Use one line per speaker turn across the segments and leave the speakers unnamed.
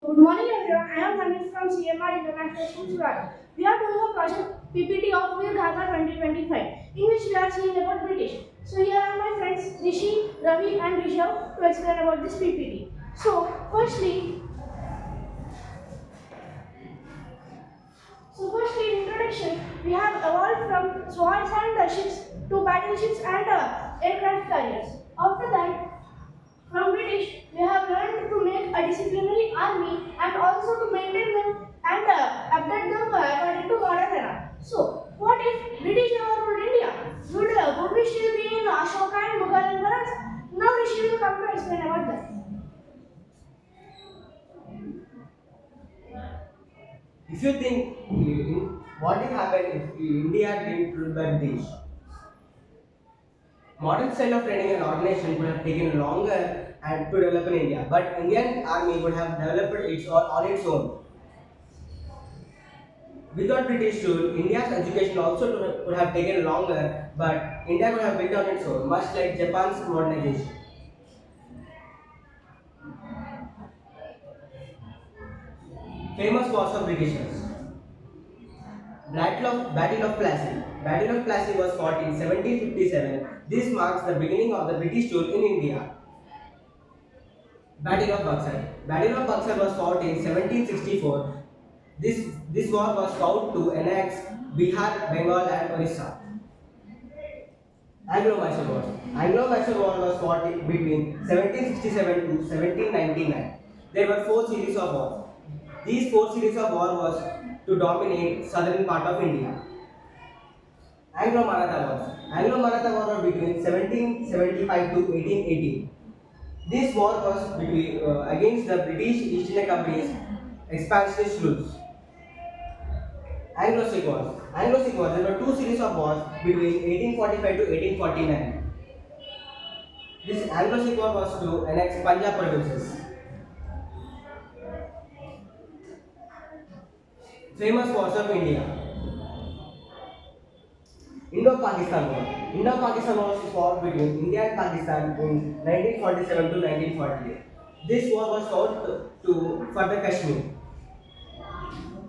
Good morning everyone. I am Manish from CMR International School, Surat. We are doing a project PPT of Veer Gatha 2025 in which we are seeing about British. So here are my friends Rishi, Ravi and Rishabh to explain about this PPT. So firstly in introduction, we have evolved from swords and ships to battleships and aircraft carriers. After that, from British, we have learned to make a disciplinary army and also to maintain them and update them according to modern era. So, what if British never ruled India? Would we still be in Ashoka and Mughal emperors? Now Rishi will come to explain about that.
If you think what if happened if India didn't rule by British, modern style of training and organization would have taken longer and to develop in India, but Indian army would have developed on its own. Without British rule, India's education also would have taken longer, but India would have built on its own, much like Japan's modernization. Famous wars of Britishers. Battle of Plassey. Battle of Plassey was fought in 1757. This marks the beginning of the British rule in India. Battle of Buxar. Battle of Buxar was fought in 1764. This war was fought to annex Bihar, Bengal and Orissa. Anglo-Mysore War. Anglo-Mysore War was fought between 1767 to 1799. There were four series of wars. These four series of war was to dominate southern part of India. Anglo-Maratha Wars. Anglo-Maratha War was between 1775 to 1818. This war was against the British East India Company's expansionist rules. Anglo-Sikh Wars. Anglo-Sikh Wars. There were two series of wars between 1845 to 1849. This Anglo-Sikh War was to annex Punjab provinces. Famous wars of India. Indo-Pakistan War. Indo-Pakistan War was fought between India and Pakistan in 1947 to 1948. This war was fought for the Kashmir.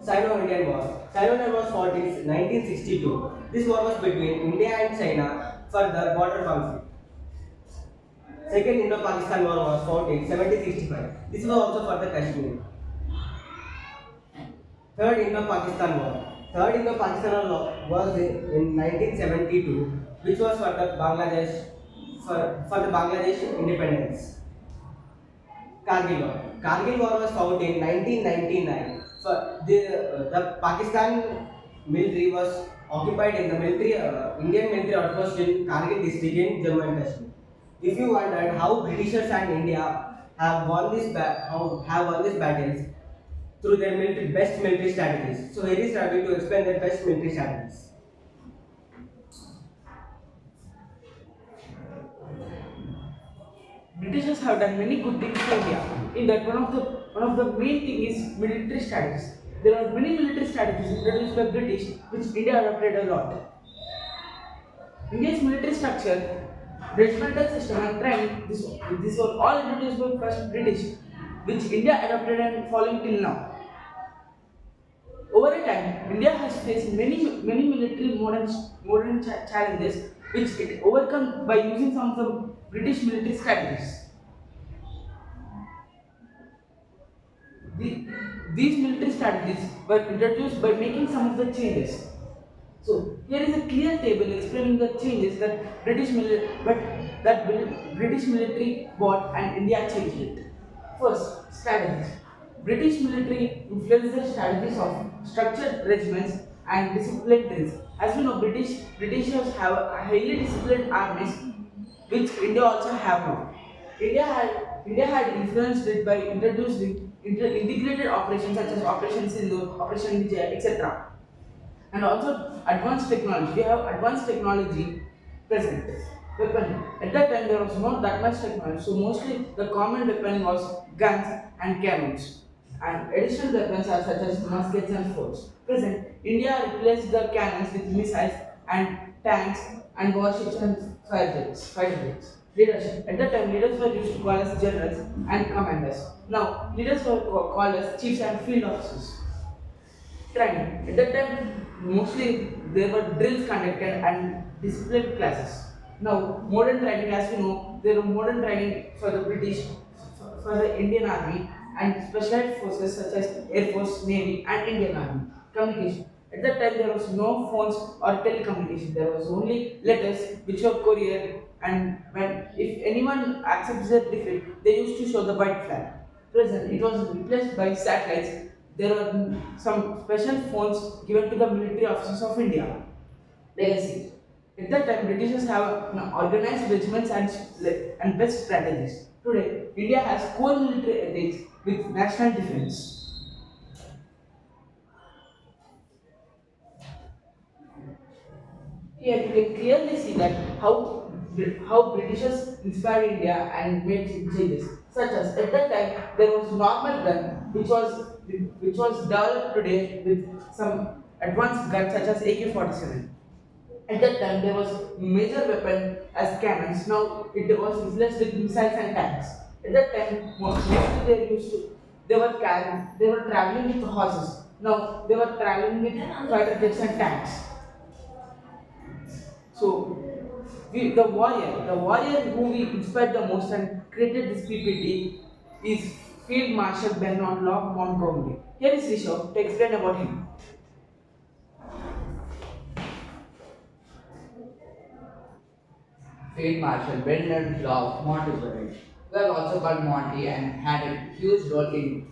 Sino-Indian War. Sino-Indian War was fought in 1962. This war was between India and China for the border conflict. Second Indo-Pakistan War was fought in 1765. This was also for the Kashmir. Third Indo-Pakistan War. Third Indo-Pakistan War was in 1972, which was for the Bangladesh independence. Kargil War. Kargil War was fought in 1999. For the Pakistan military was occupied in the Indian military outpost in Kargil district in Jammu and Kashmir. If you wondered how Britishers and India have won these battles through their best military strategies. So here is Ravi to explain their best military strategies.
Britishers have done many good things to India. In that, one of the main thing is military strategies. There are many military strategies introduced by British, which India adopted a lot. India's military structure, regimental system, and training. These were all introduced by first British, which India adopted and following till now. Over a time, India has faced many military modern challenges, which it overcome by using some of the British military strategies. The, these military strategies were introduced by making some of the changes. So here is a clear table explaining the changes that British military bought and India changed it. First, strategies. British military influenced the strategies of structured regiments and disciplined drills. As we know, Britishers have highly disciplined armies, which India also have now. India had influenced it by introducing integrated operations such as Operation Sindhu, Operation Vijay, etc. And also advanced technology. We have advanced technology present. Weapon. At that time there was not that much technology, so mostly the common weapon was guns and cannons. And additional weapons are such as muskets and forts. Present, India replaced the cannons with missiles and tanks and warships and fighter jets. Leadership. At that time, leaders were used to call as generals and commanders. Now, leaders were called as chiefs and field officers. Training. At that time, mostly there were drills conducted and discipline classes. Now, modern training, as we know, there were modern training for the British, for the Indian Army, and specialized forces such as Air Force, Navy, and Indian Army. Communication. At that time, there was no phones or telecommunication. There was only letters which were couriered, and when if anyone accepts their defeat, they used to show the white flag. Present, it was replaced by satellites. There were some special phones given to the military officers of India. Legacy. At that time, Britishers have organized regiments and best strategies. Today, India has core military ethics with national defense. Here you can clearly see that how Britishers inspired India and made changes. Such as at that time there was normal gun which was developed today with some advanced guns such as AK-47. At that time there was major weapon as cannons. Now it was replaced with missiles and tanks. At that time mostly they were traveling with horses. Now they were traveling with fighter jets and tanks. So, the warrior who we inspired the most and created this PPT is Field Marshal Bernard Law Montgomery. Here is Rishabh to explain about him.
Field Marshal Bernard Law Montgomery, who was also called Monty and had a huge role in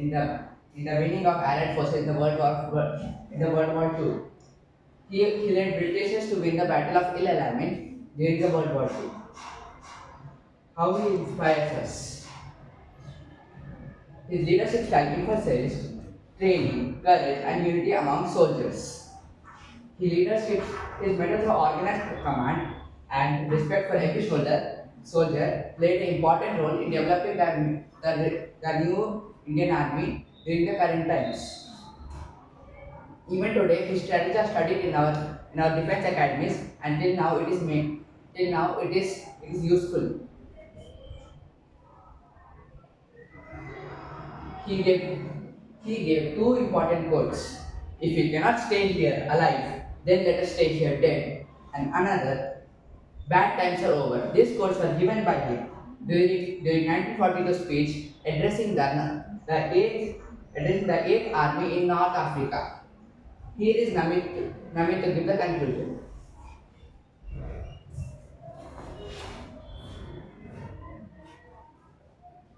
the in the winning of Allied forces in the World War II. He led Britishers to win the Battle of Ill Alamein during the World War II. How he inspires us. His leadership style emphasized training, courage, and unity among soldiers. His methods of organized command and respect for every soldier played an important role in developing the new Indian Army during the current times. Even today, his strategies are studied in our defense academies, and till now it is useful. He gave he gave two important quotes. If we cannot stay here alive, then let us stay here dead. And another, bad times are over. These quotes were given by him during 1942 speech addressing the 8th Army in North Africa. Here is Namit to give the conclusion.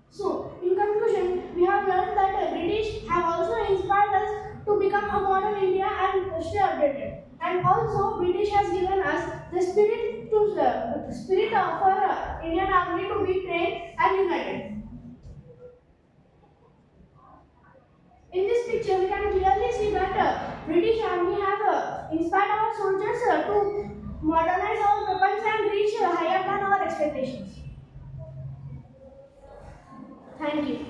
So, in conclusion, we have learned that the British have also inspired us to become a modern India and stay updated. And also, British has given us the spirit of our Indian Army to be trained and united. In this picture, we can clearly see that British Army have inspired our soldiers to modernize our weapons and reach higher than our expectations. Thank you.